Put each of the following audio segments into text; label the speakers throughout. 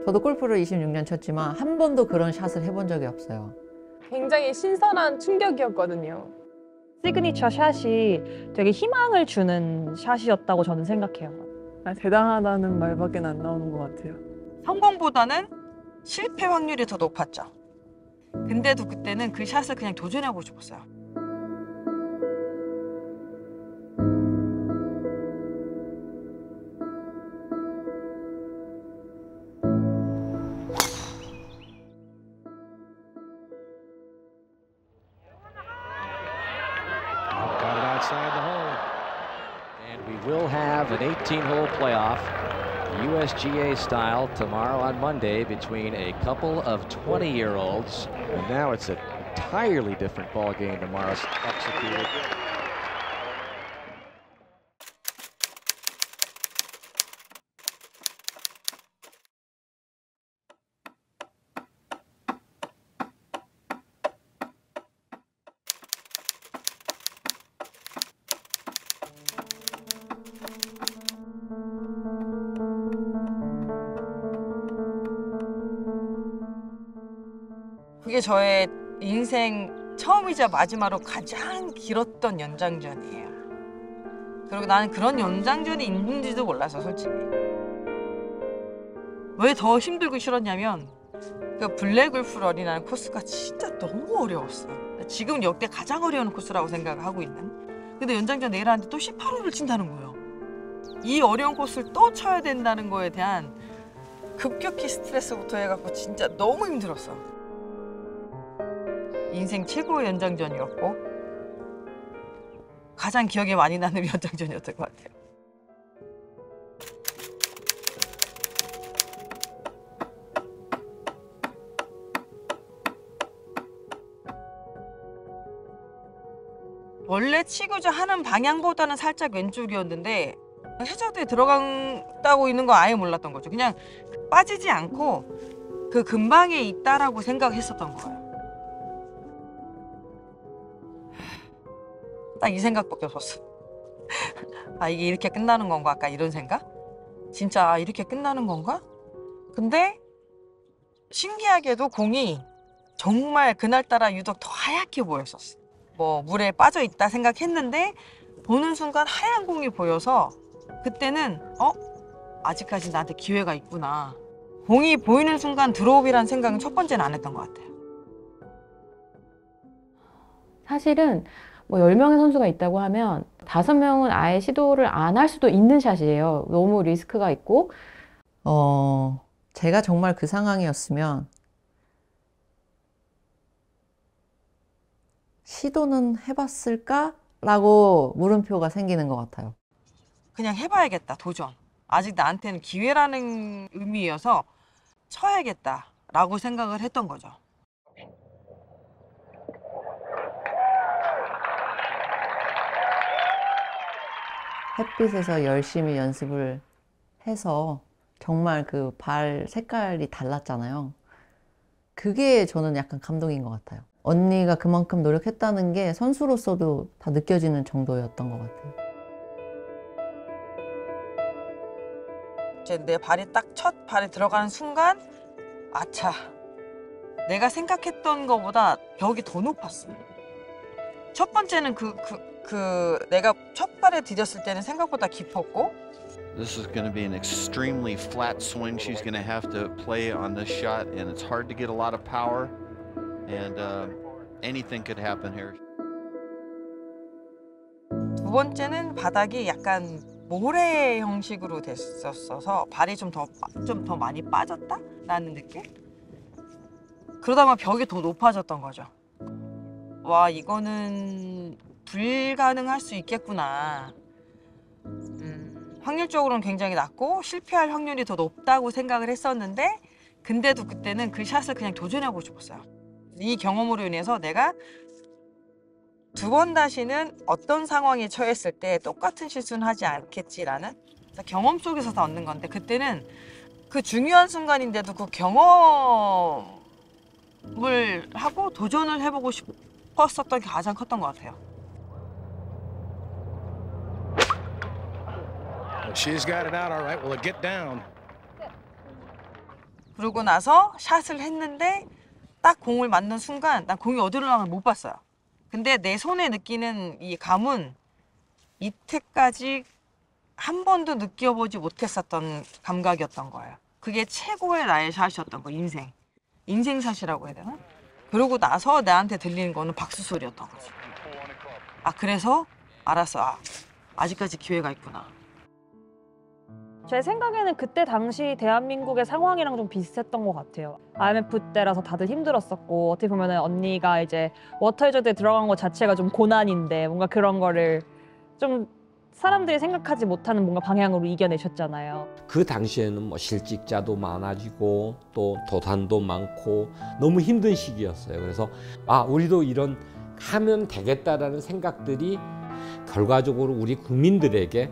Speaker 1: 저도 골프를 26년 쳤지만 한 번도 그런 샷을 해본 적이 없어요.
Speaker 2: 굉장히 신선한 충격이었거든요.
Speaker 3: 시그니처 샷이 되게 희망을 주는 샷이었다고 저는 생각해요.
Speaker 2: 대단하다는 말밖에 안 나오는 것 같아요.
Speaker 4: 성공보다는 실패 확률이 더 높았죠. 근데도 그때는 그 샷을 그냥 도전해보고 싶었어요.
Speaker 5: Got it outside the hole. And we will have an 18-hole playoff, USGA style, tomorrow on Monday between a couple of 20-year-olds. And now it's an entirely different ball game tomorrow. Executed.
Speaker 4: 그게 저의 인생 처음이자 마지막으로 가장 길었던 연장전이에요. 그리고 나는 그런 연장전이 있는지도 몰라서 솔직히. 왜 더 힘들고 싫었냐면 그 블랙울프런이라는 코스가 진짜 너무 어려웠어. 지금 역대 가장 어려운 코스라고 생각하고 있는. 근데 연장전 내일 하는데 또 18홀을 친다는 거예요. 이 어려운 코스를 또 쳐야 된다는 거에 대한 급격히 스트레스부터 해갖고 진짜 너무 힘들었어. 인생 최고의 연장전이었고 가장 기억에 많이 나는 연장전이었던 것 같아요. 원래 치고자 하는 방향보다는 살짝 왼쪽이었는데 해저드에 들어간다고 있는 거 아예 몰랐던 거죠. 그냥 빠지지 않고 그 근방에 있다라고 생각했었던 거예요. 딱 이 생각밖에 없었어. 아, 이게 이렇게 끝나는 건가? 아까 이런 생각? 진짜 이렇게 끝나는 건가? 근데 신기하게도 공이 정말 그날따라 유독 더 하얗게 보였었어. 뭐 물에 빠져 있다 생각했는데 보는 순간 하얀 공이 보여서 그때는 아직까지 나한테 기회가 있구나. 공이 보이는 순간 드롭이라는 생각은 첫 번째는 안 했던 것 같아요.
Speaker 6: 사실은 뭐 10명의 선수가 있다고 하면 5명은 아예 시도를 안 할 수도 있는 샷이에요. 너무 리스크가 있고.
Speaker 1: 제가 정말 그 상황이었으면 시도는 해봤을까? 라고 물음표가 생기는 것 같아요.
Speaker 4: 그냥 해봐야겠다, 도전. 아직 나한테는 기회라는 의미여서 쳐야겠다라고 생각을 했던 거죠.
Speaker 1: 햇빛에서 열심히 연습을 해서 정말 그 발 색깔이 달랐잖아요. 그게 저는 약간 감동인 것 같아요. 언니가 그만큼 노력했다는 게 선수로서도 다 느껴지는 정도였던 것 같아요.
Speaker 4: 이제 내 발이 딱 첫 발에 들어가는 순간 아차, 내가 생각했던 것보다 벽이 더 높았어. 첫 번째는 내가 첫 발에 디뎠을 때는 생각보다 깊었고
Speaker 7: This is going to be an extremely flat swing she's going to have to play on this shot, and it's hard to get a lot of power, and anything could happen here.
Speaker 4: 두 번째는 바닥이 약간 모래 형식으로 됐었어서 발이 좀 더 많이 빠졌다라는 느낌? 그러다 보면 벽이 더 높아졌던 거죠. 와, 이거는 불가능할 수 있겠구나. 확률적으로는 굉장히 낮고 실패할 확률이 더 높다고 생각을 했었는데 근데도 그때는 그 샷을 그냥 도전해보고 싶었어요. 이 경험으로 인해서 내가 두 번 다시는 어떤 상황에 처했을 때 똑같은 실수는 하지 않겠지라는 경험 속에서 다 얻는 건데 그때는 그 중요한 순간인데도 그 경험을 하고 도전을 해보고 싶었었던 게 가장 컸던 것 같아요.
Speaker 5: She's got it out all right. Will it get down?
Speaker 4: 그러고 나서 샷을 했는데 딱 공을 맞는 순간 난 공이 어디로 나가는지 못 봤어요. 근데 내 손에 느끼는 이 감은 이때까지 한 번도 느껴보지 못했었던 감각이었던 거예요. 그게 최고의 나의 샷이었던 거, 인생 샷이라고 해야 되나? 그러고 나서 나한테 들리는 거는 박수 소리였던 거죠. 아, 그래서 알았어. 아, 아직까지 기회가 있구나.
Speaker 3: 제 생각에는 그때 당시 대한민국의 상황이랑 좀 비슷했던 것 같아요. IMF 때라서 다들 힘들었었고 어떻게 보면 언니가 이제 워터 해저드에 들어간 것 자체가 좀 고난인데 뭔가 그런 거를 좀 사람들이 생각하지 못하는 뭔가 방향으로 이겨내셨잖아요.
Speaker 8: 그 당시에는 뭐 실직자도 많아지고 또 도산도 많고 너무 힘든 시기였어요. 그래서 아, 우리도 이런 하면 되겠다라는 생각들이 결과적으로 우리 국민들에게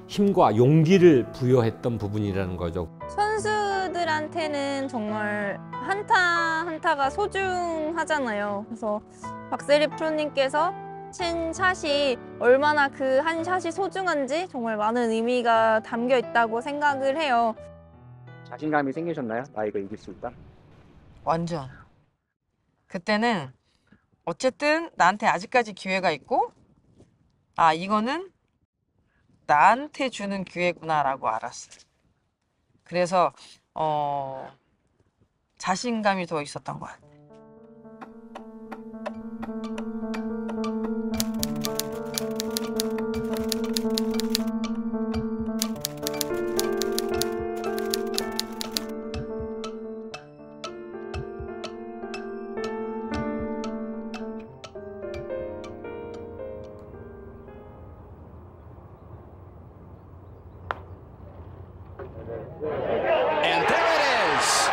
Speaker 8: 힘과 용기를 부여했던 부분이라는 거죠.
Speaker 9: 선수들한테는 정말 한타 한타가 소중하잖아요. 그래서 박세리 프로님께서 친 샷이 얼마나 그 한 샷이 소중한지 정말 많은 의미가 담겨 있다고 생각을 해요.
Speaker 10: 자신감이 생기셨나요? 나 이거 이길 수 있다?
Speaker 4: 완전. 그때는 어쨌든 나한테 아직까지 기회가 있고 아, 이거는 나한테 주는 기회구나라고 알았어요. 그래서 자신감이 더 있었던 것 같아요.
Speaker 5: And there it is.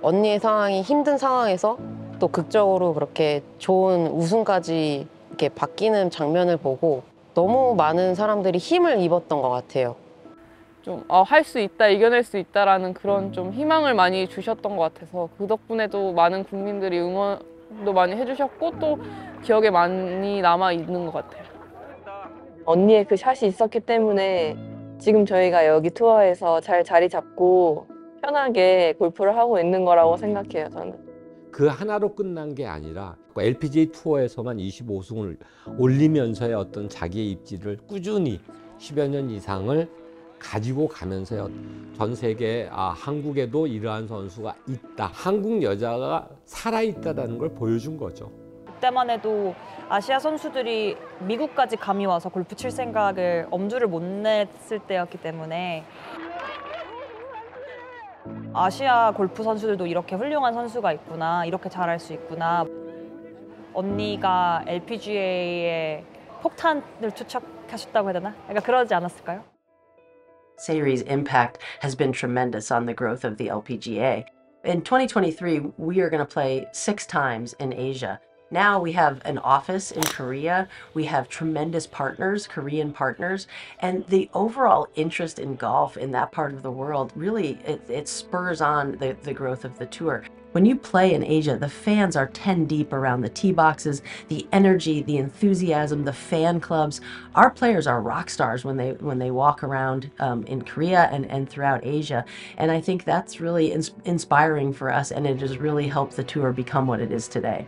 Speaker 11: 언니의 상황이 힘든 상황에서 또 극적으로 그렇게 좋은 우승까지 이렇게 바뀌는 장면을 보고 너무 많은 사람들이 힘을 입었던 것 같아요.
Speaker 2: 좀 할 수 있다, 이겨낼 수 있다라는 그런 좀 희망을 많이 주셨던 것 같아서 그 덕분에도 많은 국민들이 응원도 많이 해주셨고 또 기억에 많이 남아 있는 것 같아요.
Speaker 12: 언니의 그 샷이 있었기 때문에 지금 저희가 여기 투어에서 잘 자리 잡고 편하게 골프를 하고 있는 거라고 생각해요, 저는.
Speaker 8: 그 하나로 끝난 게 아니라 LPGA 투어에서만 25승을 올리면서의 어떤 자기의 입지를 꾸준히 10여 년 이상을 가지고 가면서 전 세계 한국에도 이러한 선수가 있다. 한국 여자가 살아있다는 걸 보여준 거죠.
Speaker 3: 그때만 해도 아시아 선수들이 미국까지 감이 와서 골프 칠 생각을 엄두를 못 냈을 때였기 때문에 아시아 골프 선수들도 이렇게 훌륭한 선수가 있구나, 이렇게 잘할 수 있구나. 언니가 LPGA에 폭탄을 투척하셨다고 해야 되나? 그러니까 그러지 않았을까요?
Speaker 13: Sayri's impact has been tremendous on the growth of the LPGA. In 2023, we are going to play 6 times in Asia. Now we have an office in Korea. We have tremendous partners, Korean partners, and the overall interest in golf in that part of the world really it spurs on the growth of the tour. When you play in Asia, the fans are 10 deep around the tee boxes, the energy, the enthusiasm, the fan clubs. Our players are rock stars when they walk around in Korea and throughout Asia. And I think that's really inspiring for us, and it has really helped the tour become what it is today.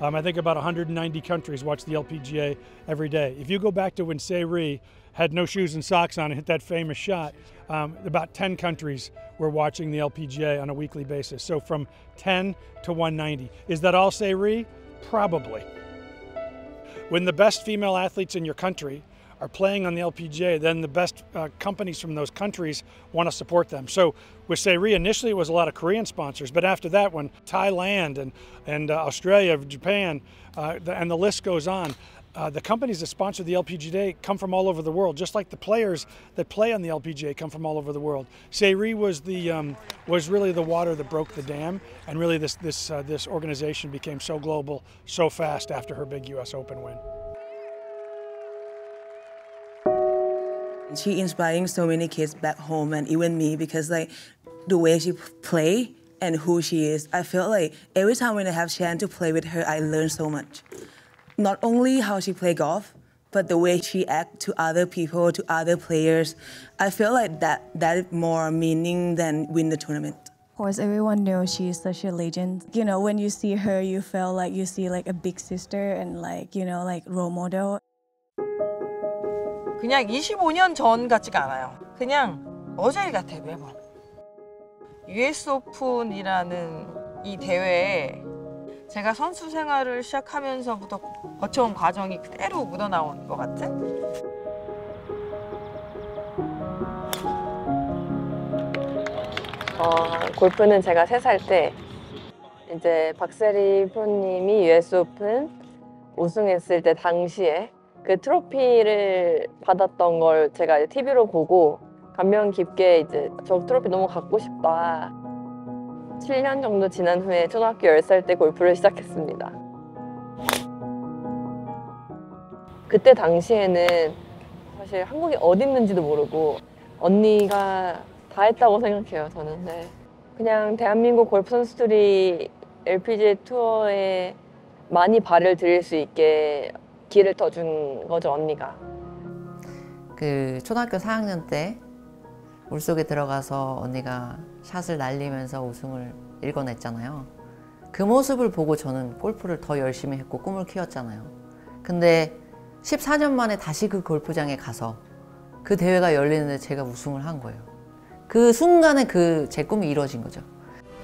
Speaker 14: I think about 190 countries watch the LPGA every day. If you go back to when Sayri had no shoes and socks on and hit that famous shot, about 10 countries were watching the LPGA on a weekly basis. So from 10 to 190. Is that all Sayri? Probably. When the best female athletes in your country are playing on the LPGA, then the best companies from those countries want to support them. So with Sayri, initially it was a lot of Korean sponsors, but after that, when Thailand and Australia, Japan, and the list goes on, the companies that sponsor the LPGA come from all over the world, just like the players that play on the LPGA come from all over the world. Sayri was really the water that broke the dam, and really this organization became so global so fast after her big U.S. Open win.
Speaker 15: She inspiring so many kids back home and even me because like the way she play and who she is, I feel like every time when I have chance to play with her, I learn so much. Not only how she play golf, but the way she acts to other people, to other players, I feel like that is more meaning than win the tournament.
Speaker 16: Of course, everyone knows she's such a legend. You know, when you see her, you feel like you see like a big sister and like, you know, like role model.
Speaker 4: 그냥 25년 전 같지가 않아요. 그냥 어제 같아요, 매번. US 오픈이라는 이 대회에 제가 선수 생활을 시작하면서부터 거쳐온 과정이 그대로 묻어나온 것 같은?
Speaker 12: 골프는 제가 3살 때 이제 박세리 프로님이 US 오픈 우승했을 때 당시에 그 트로피를 받았던 걸 제가 TV로 보고 감명 깊게 이제 저 트로피 너무 갖고 싶다. 7년 정도 지난 후에 초등학교 10살 때 골프를 시작했습니다. 그때 당시에는 사실 한국이 어디 있는지도 모르고 언니가 다 했다고 생각해요, 저는. 네. 그냥 대한민국 골프 선수들이 LPGA 투어에 많이 발을 들일 수 있게 길을 터준 거죠, 언니가.
Speaker 1: 그 초등학교 4학년 때 물속에 들어가서 언니가 샷을 날리면서 우승을 일궈냈잖아요. 그 모습을 보고 저는 골프를 더 열심히 했고 꿈을 키웠잖아요. 근데 14년 만에 다시 그 골프장에 가서 그 대회가 열리는데 제가 우승을 한 거예요. 그 순간에 제 꿈이 이루어진 거죠.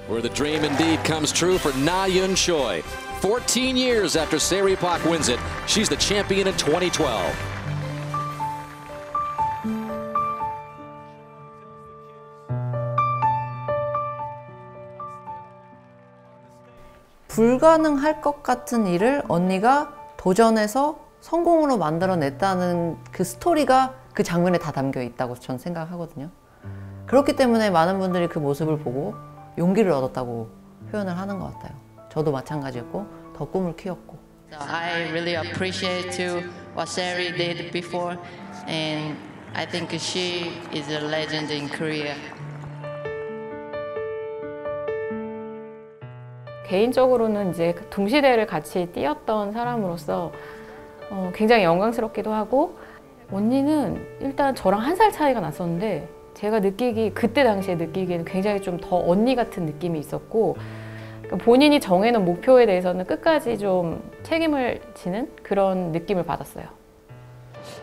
Speaker 5: Where the dream indeed comes true for Na Yun Choi. 14 years after Seri Pak wins it, she's the champion in 2012.
Speaker 1: 불가능할 것 같은 일을 언니가 도전해서 성공으로 만들어냈다는 그 스토리가 그 장면에 다 담겨 있다고 저는 생각하거든요. 그렇기 때문에 많은 분들이 그 모습을 보고 용기를 얻었다고 표현을 하는 것 같아요. 저도 마찬가지였고 더 꿈을 키웠고.
Speaker 17: I really appreciate to what Seri did before, and I think she is a legend in Korea.
Speaker 6: 개인적으로는 이제 동시대를 같이 뛰었던 사람으로서 굉장히 영광스럽기도 하고, 언니는 일단 저랑 1살 차이가 났었는데 제가 그때 당시에 느끼기에는 굉장히 좀 더 언니 같은 느낌이 있었고, 본인이 정해놓은 목표에 대해서는 끝까지 좀 책임을 지는 그런 느낌을 받았어요.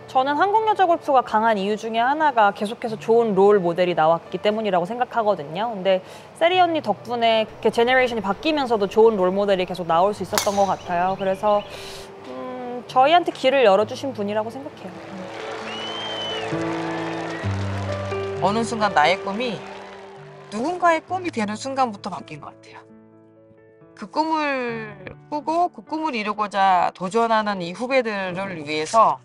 Speaker 3: 저는 한국 여자 골프가 강한 이유 중에 하나가 계속해서 좋은 롤 모델이 나왔기 때문이라고 생각하거든요. 근데 세리 언니 덕분에 이렇게 제너레이션이 바뀌면서도 좋은 롤 모델이 계속 나올 수 있었던 것 같아요. 그래서 저희한테 길을 열어주신 분이라고 생각해요.
Speaker 4: 어느 순간 나의 꿈이 누군가의 꿈이 되는 순간부터 바뀐 것 같아요. 그 꿈을 꾸고 그 꿈을 이루고자 도전하는 이 후배들을 위해서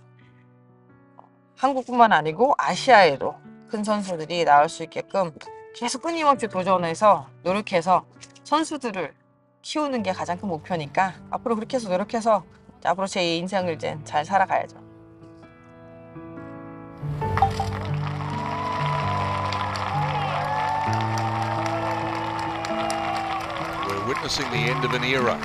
Speaker 4: 한국뿐만 아니고 아시아에도 큰 선수들이 나올 수 있게끔 계속 끊임없이 도전해서 노력해서 선수들을 키우는 게 가장 큰 목표니까 앞으로 그렇게 해서 노력해서 앞으로 제 인생을 이제 잘 살아가야죠.
Speaker 18: We're witnessing the end of an era.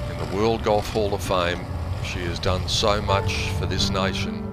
Speaker 18: In the World Golf Hall of Fame, she has done so much for this nation